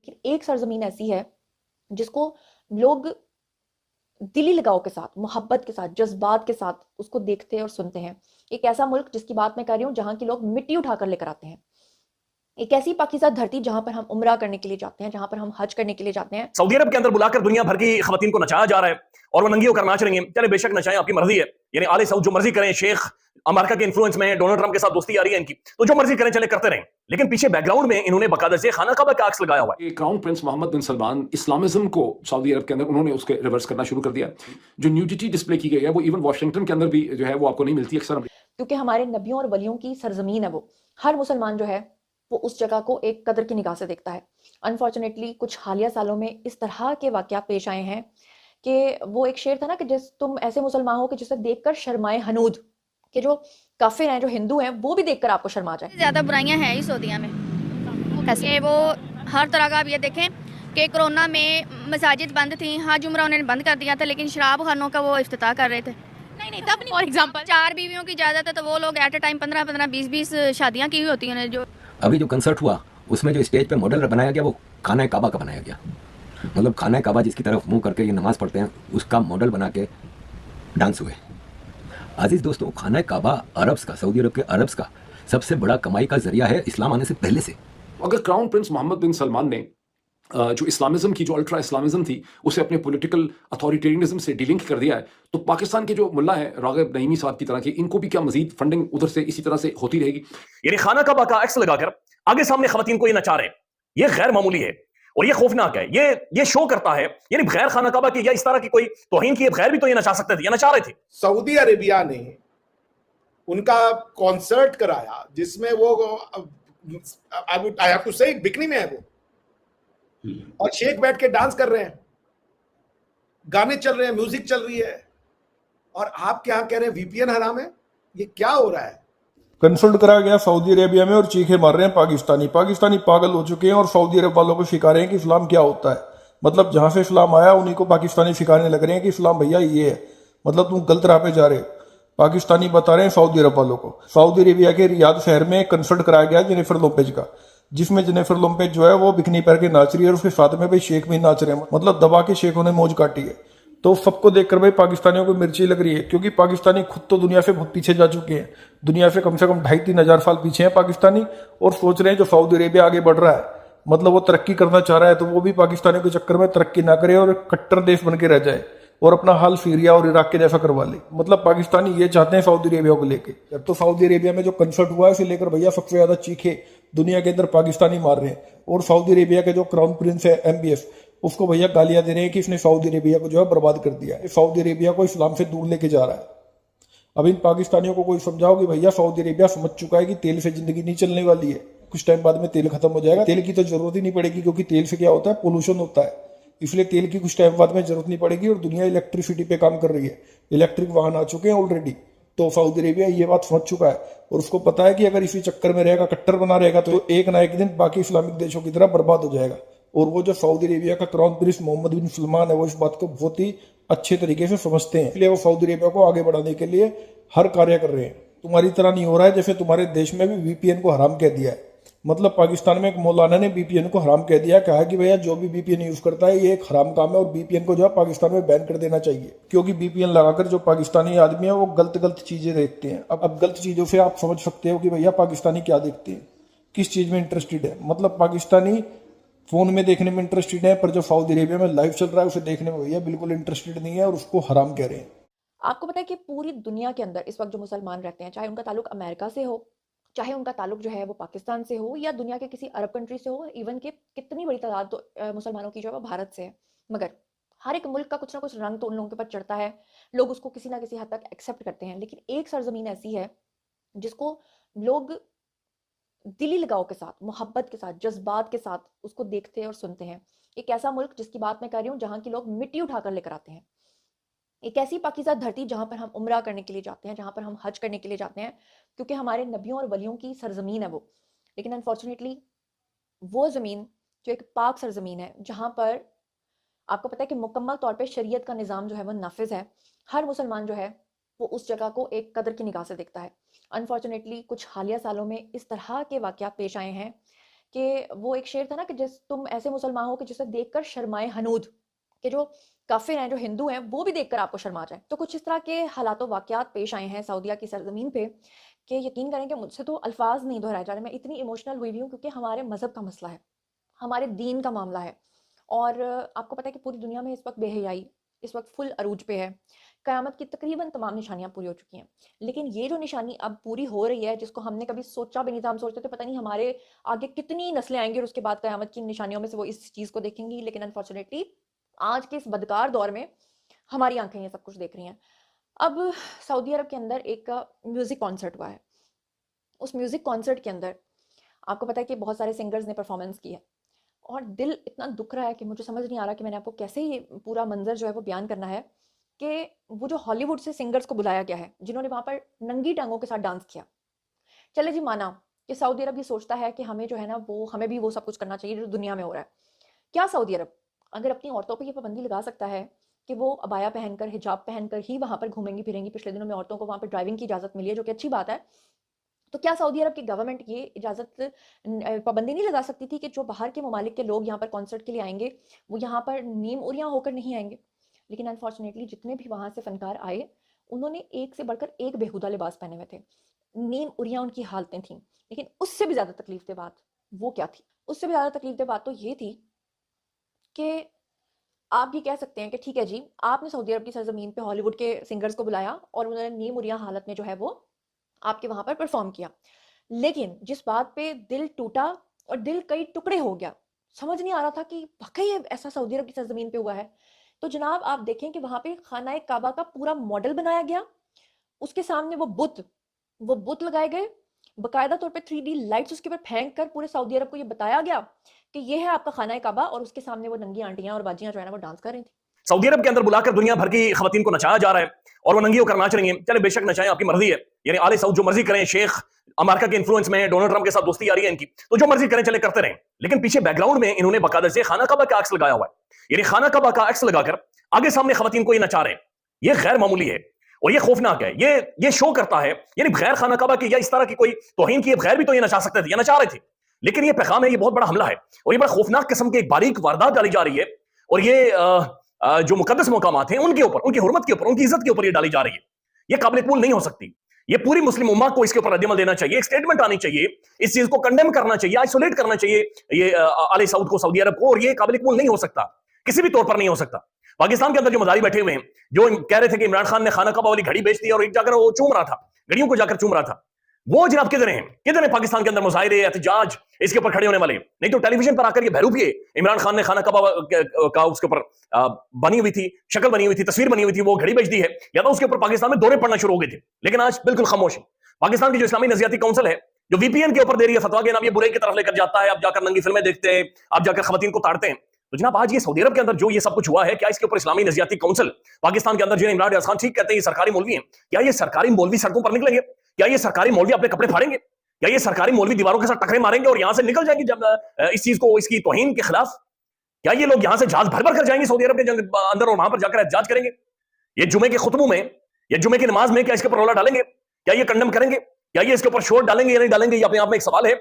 लेकिन एक सरजमीन ऐसी है जिसको लोग दिली लगाव के साथ, मोहब्बत के साथ, जज्बात के साथ उसको देखते हैं और सुनते हैं। एक ऐसा मुल्क जिसकी बात मैं कर रही हूँ जहां के लोग मिट्टी उठाकर लेकर आते हैं। एक ऐसी पाकिस्तान धरती जहां पर हम उम्रा करने के लिए जाते हैं, जहां पर हम हज करने के लिए जाते हैं। सऊदी अरब के अंदर बुलाकर दुनिया भर की खवातीन को नचाया जा रहा है और वो नंगी होकर नाच रही हैं। चले बेशक नचाएं, आपकी मर्जी है। यानी आले सऊद जो मर्जी करें, शेख अमेरिका के इन्फ्लुएंस में डोनाल्ड ट्रंप के साथ दोस्ती आ रही है इनकी, तो जो मर्जी करें, चले करते रहें। लेकिन पीछे बैकग्राउंड में इन्होंने बकायदा से खाना काबा का अक्स लगाया हुआ है। क्राउन प्रिंस मोहम्मद बिन सलमान इस्लामिज्म को सऊदी अरब के अंदर उन्होंने उसके रिवर्स करना शुरू कर दिया। जो न्यूडिटी डिस्प्ले की गई है वो इवन वॉशिंगटन के अंदर भी जो है वो आपको नहीं मिलती अक्सर। क्योंकि हमारे नबियों और वलियों की सरजमीन है वो। हर मुसलमान जो है वो उस जगह को एक कदर की निगाह से देखता है। अनफॉर्चुनेटली कुछ हालिया सालों में इस तरह के वाकया पेश आए हैं कि वो एक शेर था ना कि जिस तुम ऐसे मुसलमान हो कि जिसे देखकर शर्माए हनूद, कि जो काफिर हैं, जो हिंदू हैं, वो भी देखकर आपको शर्मा जाए। ज़्यादा बुराइयां हैं ही सऊदीया में। कैसे वो हर तरह का, आप ये देखें कि कोरोना में मसाजिद बंद थी, हज उम्रा उन्होंने बंद कर दिया था, लेकिन शराब खानों का वो इफ्तिताह कर रहे थे। नहीं तब नहीं। फॉर एग्जांपल 4 बीवियों की इजाज़त है तो वो लोग एट अ टाइम 15-15, 20-20 शादियाँ की हुई होती हैं। जो अभी जो कंसर्ट हुआ उसमें जो स्टेज पे मॉडल बनाया गया वो खाना काबा का बनाया गया। मतलब खाना काबा जिसकी तरफ मुंह करके ये नमाज पढ़ते हैं उसका मॉडल बना के डांस हुए। अजीज दोस्तों, खाना काबा अरब्स का, सऊदी अरब के अरब्स का सबसे बड़ा कमाई का जरिया है इस्लाम आने से पहले से। अगर क्राउन प्रिंस मोहम्मद बिन सलमान ने जो इस्लामिज्म की, जो अल्ट्रा इस्लामिज्म थी, उसे अपने पॉलिटिकल अथॉरिटेरियनिज्म से डिलिंक कर दिया है, तो पाकिस्तान के जो मुल्ला है रागिब नईमी साहब की तरह के, इनको भी क्या मजीद फंडिंग उधर से इसी तरह से होती रहेगी? यानी खाना काबा का अक्स लगाकर आगे सामने खवातीन को ये नचा रहे हैं। ये गैर मामूली है और ये खौफनाक है। ये शो करता है, यानी बगैर खाना काबा की या इस तरह की कोई तौहीन की बगैर भी तो ये नचा सकते थे, ये नचा रहे थे। सऊदी अरेबिया ने उनका कॉन्सर्ट कराया जिसमें वो आई हैव टू से बिकनी में है वो, और शेख बैठ के डांस कर रहे हैं, गाने चल रहे हैं, म्यूजिक चल रही है, और आप क्या कह रहे हैं वीपीएन हराम है? ये क्या हो रहा है? कंसल्ट करा गया सऊदी अरेबिया में और चीखे मार रहे हैं पाकिस्तानी पागल हो चुके हैं और सऊदी अरब वालों को सिखा रहे हैं कि इस्लाम क्या होता है। मतलब जहां से इस्लाम आया उन्हीं को पाकिस्तानी सिखाने लग रहे हैं कि इस्लाम भैया ये है। मतलब तुम गलत राह पे जा रहे हो। पाकिस्तानी बता रहे हैं सऊदी अरब वालों को। सऊदी अरेबिया के रियाद शहर में कंसर्ट कराया गया जेनिफर लोपेज का, जिसमें जेनिफर लोपेज जो है वो बिकनी पैर के नाच रही है और उसके साथ में भाई शेख भी नाच रहे हैं। मतलब दबा के शेखों ने मौज काटी है। तो सबको देखकर भाई पाकिस्तानियों को मिर्ची लग रही है, क्योंकि पाकिस्तानी खुद तो दुनिया से बहुत पीछे जा चुके हैं। दुनिया से कम 2,500-3 हजार साल पीछे हैं पाकिस्तानी, और सोच रहे हैं जो सऊदी अरेबिया आगे बढ़ रहा है, मतलब वो तरक्की करना चाह रहा है, तो वो भी पाकिस्तानियों के चक्कर में तरक्की ना करे और कट्टर देश बन के रह जाए और अपना हाल सीरिया और इराक के जैसा करवा ले। मतलब पाकिस्तानी ये चाहते हैं सऊदी अरेबिया को लेके। जब तो सऊदी अरेबिया में जो कंसर्ट हुआ है इसे लेकर भैया सबसे ज्यादा चीखे दुनिया के अंदर पाकिस्तानी मार रहे हैं, और सऊदी अरेबिया के जो क्राउन प्रिंस है MBS, उसको भैया गालियां दे रहे हैं कि इसने सऊदी अरेबिया को जो है बर्बाद कर दिया है, सऊदी अरेबिया को इस्लाम से दूर लेके जा रहा है। अब इन पाकिस्तानियों को कोई समझाओ कि भैया सऊदी अरेबिया समझ चुका है कि तेल से जिंदगी नहीं चलने वाली है, कुछ टाइम बाद में तेल खत्म हो जाएगा। तेल की तो जरूरत ही नहीं पड़ेगी, क्योंकि तेल से क्या होता है, पोल्यूशन होता है, इसलिए तेल की कुछ टाइम बाद में जरूरत नहीं पड़ेगी। और दुनिया इलेक्ट्रिसिटी पे काम कर रही है, इलेक्ट्रिक वाहन आ चुके हैं ऑलरेडी। तो सऊदी अरेबिया ये बात समझ चुका है और उसको पता है कि अगर इसी चक्कर में रहेगा, कट्टर बना रहेगा, तो एक ना एक दिन बाकी इस्लामिक देशों की तरह बर्बाद हो जाएगा। और वो जो सऊदी अरेबिया का क्राउन प्रिंस मोहम्मद बिन सलमान है, वो इस बात को बहुत ही अच्छे तरीके से समझते हैं, इसलिए वो सऊदी अरेबिया को आगे बढ़ाने के लिए हर कार्य कर रहे हैं। तुम्हारी तरह नहीं हो रहा है जैसे तुम्हारे देश में भी VPN को हराम कह दिया है। मतलब पाकिस्तान में एक मौलाना ने VPN को हराम कह दिया, कहा कि भैया जो भी VPN यूज करता है ये एक हराम काम है और VPN को जो है पाकिस्तान में बैन कर देना चाहिए, क्योंकि VPN लगाकर जो पाकिस्तानी आदमी है वो गलत चीजें देखते हैं। अब गलत चीजों से आप समझ सकते हो कि भैया पाकिस्तानी क्या देखते हैं, किस चीज में इंटरेस्टेड है। मतलब पाकिस्तानी फोन में देखने में इंटरेस्टेड है, पर जो सऊदी अरेबिया में लाइव चल रहा है उसे देखने में भैया बिल्कुल इंटरेस्टेड नहीं है और उसको हराम कह रहे हैं। आपको पता है कि पूरी दुनिया के अंदर इस वक्त जो मुसलमान रहते हैं, चाहे उनका ताल्लुक अमेरिका से हो, चाहे उनका ताल्लुक जो है वो पाकिस्तान से हो, या दुनिया के किसी अरब कंट्री से हो, इवन के कितनी बड़ी तादाद तो मुसलमानों की जो है वो भारत से है, मगर हर एक मुल्क का कुछ ना कुछ रंग तो उन लोगों के ऊपर चढ़ता है। लोग उसको किसी ना किसी हद तक एक्सेप्ट करते हैं। लेकिन एक सरजमीन ऐसी है जिसको लोग दिली लगाव के साथ, मोहब्बत के साथ, जज्बात के साथ उसको देखते हैं और सुनते हैं। एक ऐसा मुल्क जिसकी बात मैं कर रही हूँ जहाँ के लोग मिट्टी उठाकर लेकर आते हैं। एक ऐसी पाकिज़ा धरती जहाँ पर हम उम्रा करने के लिए जाते हैं, जहाँ पर हम हज करने के लिए जाते हैं, क्योंकि हमारे नबियों और वलियों की सरजमीन है वो। लेकिन अनफॉर्चुनेटली वो ज़मीन जो एक पाक सरजमीन है, जहाँ पर आपको पता है कि मुकम्मल तौर पे शरीयत का निज़ाम जो है वो नाफिज है। हर मुसलमान जो है वो उस जगह को एक कदर की निगाह से देखता है। अनफॉर्चुनेटली कुछ हालिया सालों में इस तरह के वाकयात पेश आए हैं कि वो एक शेर था ना कि जिस तुम ऐसे मुसलमान हो कि जिसे देखकर शर्माए हनूद, कि जो काफिर हैं, जो हिंदू हैं, वो भी देखकर आपको शर्मा जाए। तो कुछ इस तरह के हालात वाकयात पेश आए हैं सऊदीया की सरजमीन पे कि यकीन करें कि मुझसे तो अल्फाज नहीं दोहराए जा रहे। मैं इतनी इमोशनल हुई हुई हूँ क्योंकि हमारे मजहब का मसला है, हमारे दीन का मामला है। और आपको पता है कि पूरी दुनिया में इस वक्त बेहयाई इस वक्त फुल अरूज पे है। क़यामत की तकरीबन तमाम निशानियां पूरी हो चुकी हैं, लेकिन ये जो निशानी अब पूरी हो रही है, जिसको हमने कभी सोचा भी नहीं था। हम सोचते थे पता नहीं हमारे आगे कितनी नस्लें आएंगी और उसके बाद क़यामत की निशानियों में से वो इस चीज़ को देखेंगी, लेकिन अनफॉर्चुनेटली आज के इस बदकार दौर में हमारी आंखें ये सब कुछ देख रही हैं। अब सऊदी अरब के अंदर एक म्यूज़िक कॉन्सर्ट हुआ है। उस म्यूज़िक कॉन्सर्ट के अंदर आपको पता है कि बहुत सारे सिंगर्स ने परफॉर्मेंस की है और दिल इतना दुख रहा है कि मुझे समझ नहीं आ रहा कि मैंने आपको कैसे ये पूरा मंजर जो है वो बयान करना है कि वो जो हॉलीवुड से सिंगर्स को बुलाया गया है, जिन्होंने वहाँ पर नंगी टांगों के साथ डांस किया। चले जी, माना कि सऊदी अरब ये सोचता है कि हमें जो है ना वो हमें भी वो सब कुछ करना चाहिए जो दुनिया में हो रहा है। क्या सऊदी अरब अगर अपनी औरतों पर ये पाबंदी लगा सकता है कि वो अबाया पहनकर, हिजाब पहनकर ही वहाँ पर घूमेंगी फिरेंगी? पिछले दिनों में औरतों को वहाँ पर ड्राइविंग की इजाज़त मिली है, जो कि अच्छी बात है। तो क्या सऊदी अरब की गवर्नमेंट ये इजाज़त पाबंदी नहीं लगा सकती थी कि जो बाहर के ममालिक के लोग यहाँ पर कॉन्सर्ट के लिए आएंगे वो यहाँ पर नीम उरियाँ होकर नहीं आएंगे? लेकिन अनफॉर्चुनेटली जितने भी वहाँ से फनकार आए, उन्होंने एक से बढ़कर एक बेहुदा लिबास पहने हुए थे। नीम उरियाँ उनकी हालतें थीं। लेकिन उससे भी ज़्यादा तकलीफ दे बात वो क्या थी? उससे भी ज़्यादा तकलीफ दे बात तो ये थी कि आप ये कह सकते हैं कि ठीक है जी, आपने सऊदी अरब की सरजमीन पे हॉलीवुड के सिंगर्स को बुलाया और उन्होंने नीम उरियाँ हालत में जो है वो आपके वहाँ पर परफॉर्म किया। लेकिन जिस बात पे दिल टूटा और दिल कई टुकड़े हो गया, समझ नहीं आ रहा था कि वाकई ये ऐसा सऊदी अरब की सरजमीन पे हुआ है। तो जनाब आप देखें कि वहाँ पे खाना काबा का पूरा मॉडल बनाया गया, उसके सामने वो बुत लगाए गए, बाकायदा तौर पे 3D लाइट्स उसके ऊपर फेंक कर पूरे सऊदी अरब को ये बताया गया कि ये है आपका खाना काबा, और उसके सामने वो नंगी आंटियां और बाजियां जो है ना वो डांस कर रही थी। सऊदी अरब के अंदर बुलाकर दुनिया भर की खवातीन को नचाया जा रहा है और वो नंगी होकर नाच रही हैं। चले बेशक नचाएं, आपकी मर्जी है। यानी आले सऊद जो मर्जी करें, शेख अमेरिका के इन्फ्लुएंस में डोनाल्ड ट्रंप के साथ दोस्ती आ रही है इनकी, तो जो मर्जी करें चले करते रहें। लेकिन पीछे बैकग्राउंड में इन्होंने बाकायदा से खाना काबा का एक्स लगाया हुआ है। यानी खाना काबा का एक्स लगाकर आगे सामने खवातीन को ये नचा रहे हैं। ये गैर मामूली है और ये खौफनाक है। ये शो करता है यानी गैर खाना काबा की या इस तरह की कोई तौहीन की गैर भी तो ये नचा सकते थे, ये नचा रहे थे। लेकिन ये पैगाम है, ये बहुत बड़ा हमला है और ये बड़ा खौफनाक किस्म की एक बारीक वारदात डाली जा रही है। और ये जो मुकद्दस मकामात हैं उनके ऊपर, उनकी हुर्मत के ऊपर, उनकी इज्जत के ऊपर ये डाली जा रही है। ये काबिल कबूल नहीं हो सकती। ये पूरी मुस्लिम उम्मा को इसके ऊपर रद्द-ए-अमल देना चाहिए, एक स्टेटमेंट आनी चाहिए, इस चीज को कंडेम करना चाहिए, आइसोलेट करना चाहिए ये आले सऊद को, सऊदी अरब को। और ये काबिल कबूल नहीं हो सकता, किसी भी तौर पर नहीं हो सकता। पाकिस्तान के अंदर जो मजारी बैठे हुए हैं जो कह रहे थे कि इमरान खान ने खाना काबा वाली घड़ी बेच दी और एक जाकर वो चूम रहा था, घड़ियों को जाकर चूम रहा था, वो जनाब किधर हैं? किधर है पाकिस्तान के अंदर मुजाहिरे, एहतजाज इसके ऊपर खड़े होने वाले? नहीं तो टेलीविजन पर आकर ये बहरूपिए इमरान खान ने खाना काबा का उसके ऊपर बनी हुई थी, शक्ल बनी हुई थी, तस्वीर बनी हुई थी, वो घड़ी बेच दी है, या तो उसके ऊपर पाकिस्तान में दौरे पड़ना शुरू हो गए थे। लेकिन आज बिल्कुल खामोश है। पाकिस्तान की जो इस्लामी नज़रियाती काउंसिल है, जो VPN के ऊपर दे रही है फतवा के नाम, ये बुराई की तरफ लेकर जाता है। आप जाकर नंगी फिल्में देखते हैं, आप जाकर खवातीन को ताड़ते हैं। तो जनाब आज ये सऊदी अरब के अंदर जो ये सब कुछ हुआ है, क्या इसके ऊपर इस्लामी नज़रियाती काउंसिल पाकिस्तान के अंदर जिन्हें इमरान रियाज खान ठीक कहते हैं ये सरकारी मौलवी हैं, क्या ये सरकारी मौलवी सड़कों पर निकलेंगे? क्या ये सरकारी मौलवी अपने कपड़े फाड़ेंगे? क्या ये सरकारी मौलवी दीवारों के साथ टकरे मारेंगे और यहां से निकल जाएंगे जब इस चीज को, इसकी तौहीन के खिलाफ? क्या ये लोग यहां से जहाज भर भर कर जाएंगे सऊदी अरब के अंदर और वहां पर जाकर एहतजाज करेंगे? ये जुमे के खुतबों में या जुमे की नमाज में क्या इसके ऊपर रोला डालेंगे? क्या ये कंडम करेंगे? क्या ये इसके ऊपर शोर डालेंगे या नहीं डालेंगे? ये अपने आप में एक सवाल है।